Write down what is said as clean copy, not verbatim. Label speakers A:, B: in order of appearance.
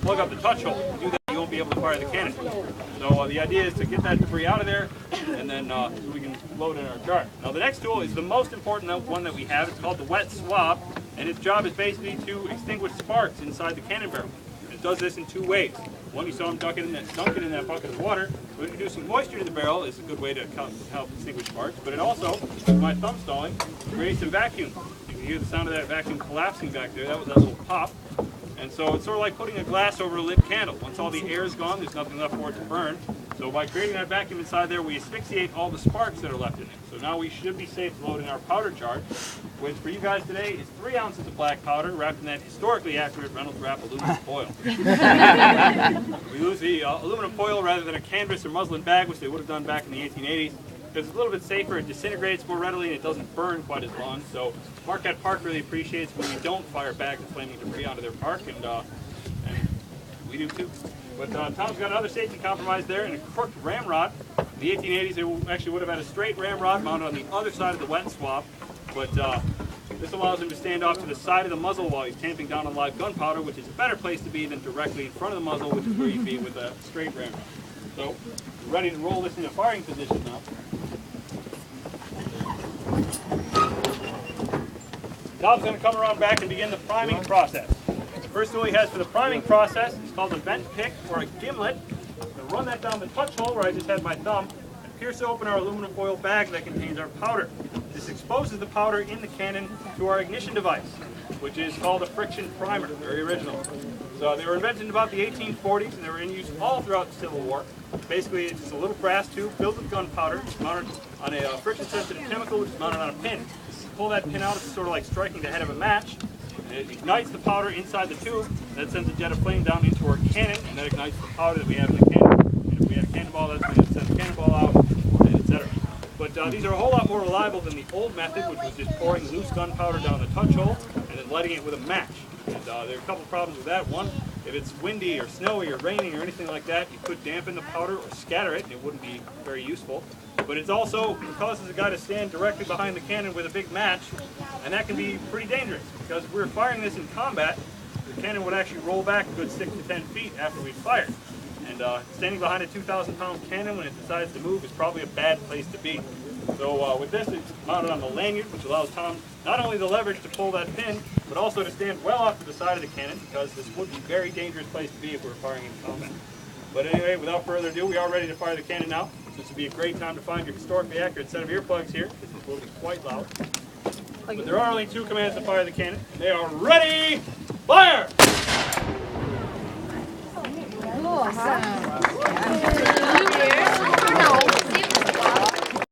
A: plug up the touch hole. If you do that, you won't be able to fire the cannon. So the idea is to get that debris out of there, and then we can load in our jar. Now the next tool is the most important one that we have. It's called the wet swab, and its job is basically to extinguish sparks inside the cannon barrel. It does this in two ways. One, you saw him dunk it in that bucket of water. So introducing moisture to the barrel is a good way to help extinguish sparks. But it also, with my thumb stalling, creates a vacuum. You can hear the sound of that vacuum collapsing back there. That was that little pop. And so it's sort of like putting a glass over a lit candle. Once all the air is gone, there's nothing left for it to burn. So by creating that vacuum inside there, we asphyxiate all the sparks that are left in it. So now we should be safe to load in our powder jar, which for you guys today is 3 ounces of black powder wrapped in that historically accurate Reynolds Wrap aluminum foil. We use the aluminum foil rather than a canvas or muslin bag, which they would have done back in the 1880s. Because it's a little bit safer, it disintegrates more readily, and it doesn't burn quite as long. So Marquette Park really appreciates when we don't fire bags of flaming debris onto their park, and we do too. But Tom's got another safety compromise there, and a crooked ramrod. In the 1880s, they actually would have had a straight ramrod mounted on the other side of the wet swab, but this allows him to stand off to the side of the muzzle while he's tamping down on live gunpowder, which is a better place to be than directly in front of the muzzle, which is where you'd be with a straight ramrod. So, we're ready to roll this into firing position now. Tom's going to come around back and begin the priming process. The first tool he has for the priming process is called a vent pick or a gimlet. I'm going to run that down the touch hole where I just had my thumb and pierce open our aluminum foil bag that contains our powder. This exposes the powder in the cannon to our ignition device, which is called a friction primer, very original. So they were invented in about the 1840s, and they were in use all throughout the Civil War. Basically, it's just a little brass tube filled with gunpowder, mounted on a friction-sensitive chemical, which is mounted on a pin. You pull that pin out, it's sort of like striking the head of a match. And it ignites the powder inside the tube, that sends a jet of flame down into our cannon, and that ignites the powder that we have in the cannon. And if we have a cannonball, that's when it sends the cannonball out, and etc. But these are a whole lot more reliable than the old method, which was just pouring loose gunpowder down the touch hole and then lighting it with a match. And there are a couple of problems with that. One, if it's windy or snowy or raining or anything like that, you could dampen the powder or scatter it, and it wouldn't be very useful. But it causes a guy to stand directly behind the cannon with a big match, and that can be pretty dangerous, because if we were firing this in combat, the cannon would actually roll back a good 6 to 10 feet after we fired. And standing behind a 2,000-pound cannon when it decides to move is probably a bad place to be. So with this, it's mounted on the lanyard, which allows Tom not only the leverage to pull that pin, but also to stand well off to the side of the cannon, because this would be a very dangerous place to be if we were firing in combat. But anyway, without further ado, we are ready to fire the cannon now. This would be a great time to find your historically accurate set of earplugs here. This is will be quite loud. But there are only 2 commands to fire the cannon. They are ready, fire!
B: Awesome.